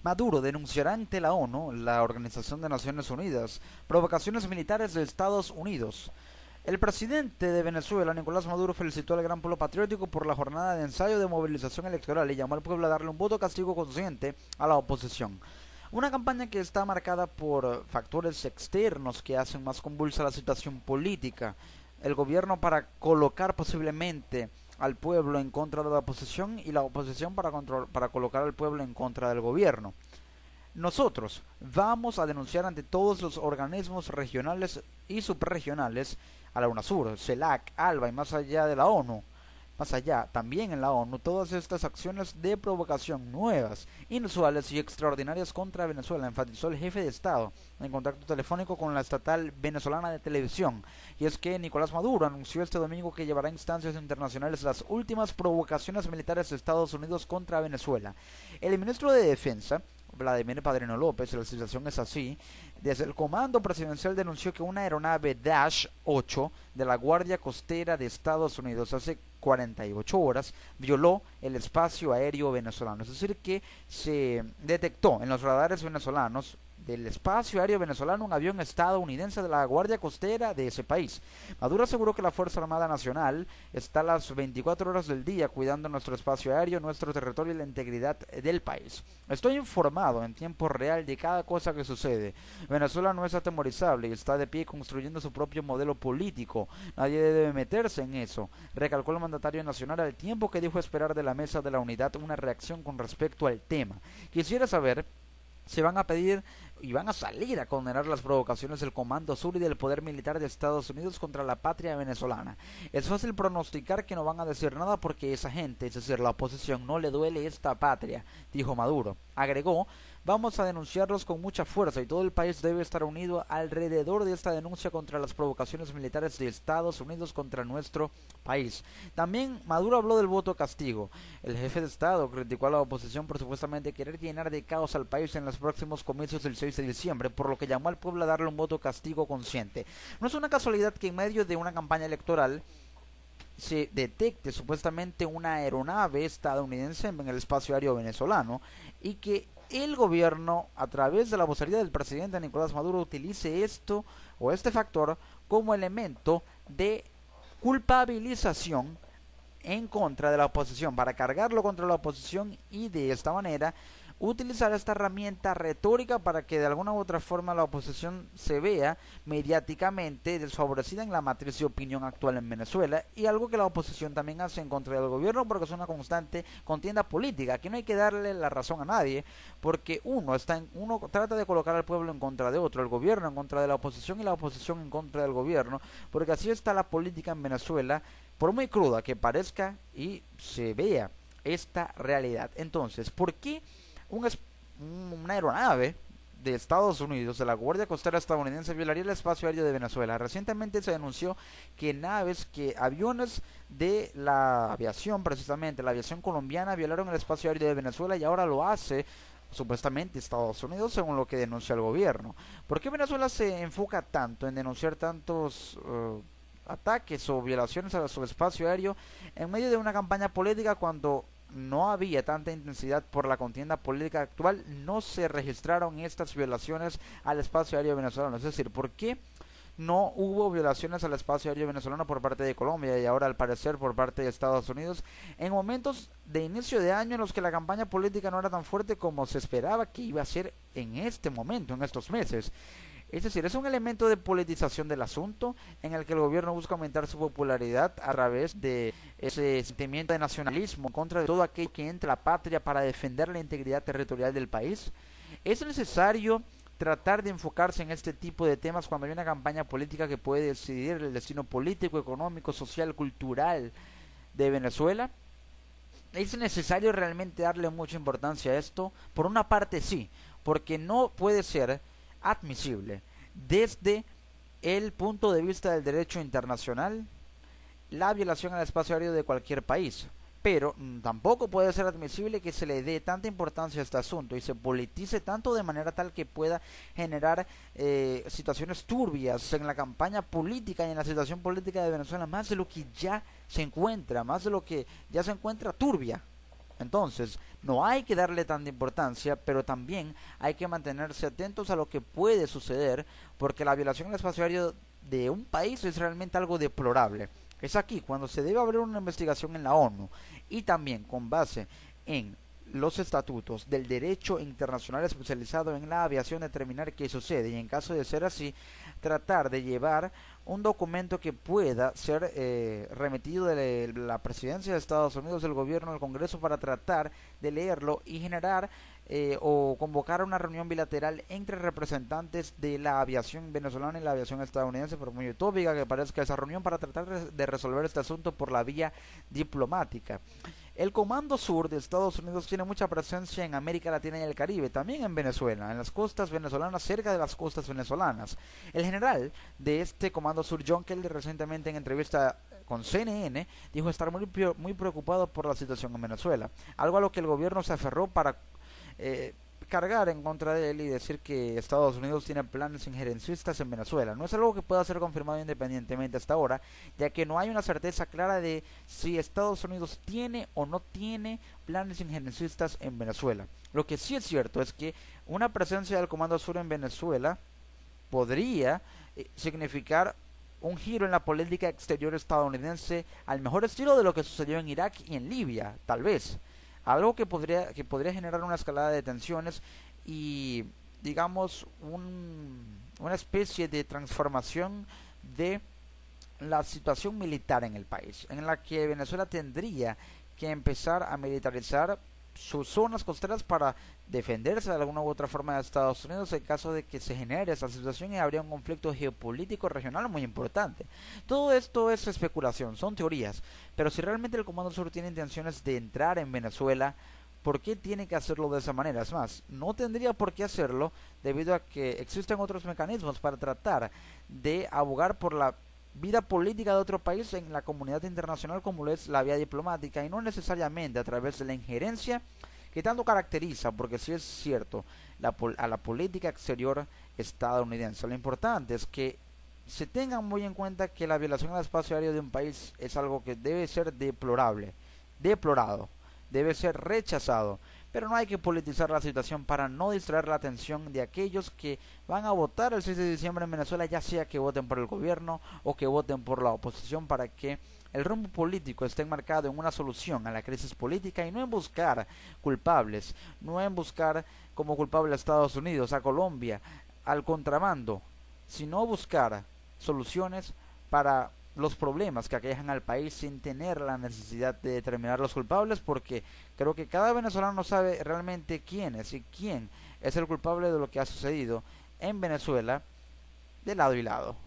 Maduro denunciará ante la ONU, la Organización de Naciones Unidas, provocaciones militares de Estados Unidos. El presidente de Venezuela, Nicolás Maduro, felicitó al gran pueblo patriótico por la jornada de ensayo de movilización electoral y llamó al pueblo a darle un voto castigo consciente a la oposición. Una campaña que está marcada por factores externos que hacen más convulsa la situación política. El gobierno para colocar posiblemente al pueblo en contra de la oposición y la oposición para colocar al pueblo en contra del gobierno. Nosotros vamos a denunciar ante todos los organismos regionales y subregionales, a la UNASUR, CELAC, ALBA y más allá de la ONU, más allá también en la ONU, todas estas acciones de provocación nuevas, inusuales y extraordinarias contra Venezuela, enfatizó el jefe de Estado en contacto telefónico con la estatal venezolana de televisión. Y es que Nicolás Maduro anunció este domingo que llevará a instancias internacionales las últimas provocaciones militares de Estados Unidos contra Venezuela. El ministro de Defensa, Vladimir Padrino López, la situación es así. Desde el comando presidencial denunció que una aeronave Dash 8 de la Guardia Costera de Estados Unidos hace 48 horas violó el espacio aéreo venezolano. Es decir, que se detectó en los radares venezolanos del espacio aéreo venezolano un avión estadounidense de la Guardia Costera de ese país. Maduro aseguró que la Fuerza Armada Nacional está a las 24 horas del día cuidando nuestro espacio aéreo, nuestro territorio y la integridad del país. Estoy informado en tiempo real de cada cosa que sucede. Venezuela no es atemorizable y está de pie construyendo su propio modelo político. Nadie debe meterse en eso, recalcó el mandatario nacional al tiempo que dijo esperar de la Mesa de la Unidad una reacción con respecto al tema. Quisiera saber si van a pedir y van a salir a condenar las provocaciones del Comando Sur y del poder militar de Estados Unidos contra la patria venezolana. Es fácil pronosticar que no van a decir nada porque esa gente, es decir, la oposición, no le duele esta patria, dijo Maduro. Agregó: vamos a denunciarlos con mucha fuerza y todo el país debe estar unido alrededor de esta denuncia contra las provocaciones militares de Estados Unidos contra nuestro país. También Maduro habló del voto castigo. El jefe de Estado criticó a la oposición por supuestamente querer llenar de caos al país en los próximos comicios del 6 de diciembre, por lo que llamó al pueblo a darle un voto castigo consciente. No es una casualidad que en medio de una campaña electoral se detecte supuestamente una aeronave estadounidense en el espacio aéreo venezolano y que el gobierno, a través de la vocería del presidente Nicolás Maduro, utilice esto o este factor como elemento de culpabilización en contra de la oposición, para cargarlo contra la oposición y de esta manera utilizar esta herramienta retórica para que de alguna u otra forma la oposición se vea mediáticamente desfavorecida en la matriz de opinión actual en Venezuela, y algo que la oposición también hace en contra del gobierno porque es una constante contienda política. Aquí no hay que darle la razón a nadie porque uno trata de colocar al pueblo en contra de otro, el gobierno en contra de la oposición y la oposición en contra del gobierno, porque así está la política en Venezuela, por muy cruda que parezca y se vea esta realidad. Entonces, ¿por qué una aeronave de Estados Unidos, de la Guardia Costera estadounidense, violaría el espacio aéreo de Venezuela? Recientemente se denunció que aviones de la aviación, precisamente la aviación colombiana, violaron el espacio aéreo de Venezuela y ahora lo hace supuestamente Estados Unidos, según lo que denuncia el gobierno. ¿Por qué Venezuela se enfoca tanto en denunciar tantos ataques o violaciones a su espacio aéreo en medio de una campaña política cuando no había tanta intensidad por la contienda política actual? No se registraron estas violaciones al espacio aéreo venezolano. Es decir, ¿por qué no hubo violaciones al espacio aéreo venezolano por parte de Colombia y ahora al parecer por parte de Estados Unidos en momentos de inicio de año en los que la campaña política no era tan fuerte como se esperaba que iba a ser en este momento, en estos meses? Es decir, es un elemento de politización del asunto en el que el gobierno busca aumentar su popularidad a través de ese sentimiento de nacionalismo en contra de todo aquel que entra a la patria para defender la integridad territorial del país. Es necesario tratar de enfocarse en este tipo de temas cuando hay una campaña política que puede decidir el destino político, económico, social, cultural de Venezuela. ¿Es necesario realmente darle mucha importancia a esto? Por una parte sí, porque no puede ser admisible desde el punto de vista del derecho internacional la violación al espacio aéreo de cualquier país, pero tampoco puede ser admisible que se le dé tanta importancia a este asunto y se politice tanto de manera tal que pueda generar situaciones turbias en la campaña política y en la situación política de Venezuela, más de lo que ya se encuentra turbia. Entonces, no hay que darle tanta importancia, pero también hay que mantenerse atentos a lo que puede suceder, porque la violación al espacio aéreo de un país es realmente algo deplorable. Es aquí cuando se debe abrir una investigación en la ONU y también con base en los estatutos del derecho internacional especializado en la aviación determinar qué sucede y en caso de ser así tratar de llevar un documento que pueda ser remitido de la presidencia de Estados Unidos del gobierno al Congreso para tratar de leerlo y generar o convocar una reunión bilateral entre representantes de la aviación venezolana y la aviación estadounidense, por muy utópica que parezca esa reunión, para tratar de resolver este asunto por la vía diplomática. El Comando Sur de Estados Unidos tiene mucha presencia en América Latina y el Caribe, también en Venezuela, en las costas venezolanas, cerca de las costas venezolanas. El general de este Comando Sur, John Kelly, recientemente en entrevista con CNN, dijo estar muy preocupado por la situación en Venezuela, algo a lo que el gobierno se aferró para cargar en contra de él y decir que Estados Unidos tiene planes injerencistas en Venezuela. No es algo que pueda ser confirmado independientemente hasta ahora, ya que no hay una certeza clara de si Estados Unidos tiene o no tiene planes injerencistas en Venezuela. Lo que sí es cierto es que una presencia del Comando Sur en Venezuela podría significar un giro en la política exterior estadounidense al mejor estilo de lo que sucedió en Irak y en Libia, tal vez. Algo que podría generar una escalada de tensiones y, digamos, una especie de transformación de la situación militar en el país, en la que Venezuela tendría que empezar a militarizar sus zonas costeras para defenderse de alguna u otra forma de Estados Unidos en caso de que se genere esa situación y habría un conflicto geopolítico regional muy importante. Todo esto es especulación, son teorías, pero si realmente el Comando Sur tiene intenciones de entrar en Venezuela, ¿por qué tiene que hacerlo de esa manera? Es más, no tendría por qué hacerlo debido a que existen otros mecanismos para tratar de abogar por la vida política de otro país en la comunidad internacional como lo es la vía diplomática y no necesariamente a través de la injerencia que tanto caracteriza, porque sí es cierto, a la política exterior estadounidense. Lo importante es que se tengan muy en cuenta que la violación al espacio aéreo de un país es algo que debe ser deplorado, debe ser rechazado, pero no hay que politizar la situación para no distraer la atención de aquellos que van a votar el 6 de diciembre en Venezuela, ya sea que voten por el gobierno o que voten por la oposición, para que el rumbo político esté enmarcado en una solución a la crisis política y no en buscar culpables, no en buscar como culpable a Estados Unidos, a Colombia, al contrabando, sino buscar soluciones para los problemas que aquejan al país sin tener la necesidad de determinar los culpables, porque creo que cada venezolano sabe realmente quién es y quién es el culpable de lo que ha sucedido en Venezuela de lado y lado.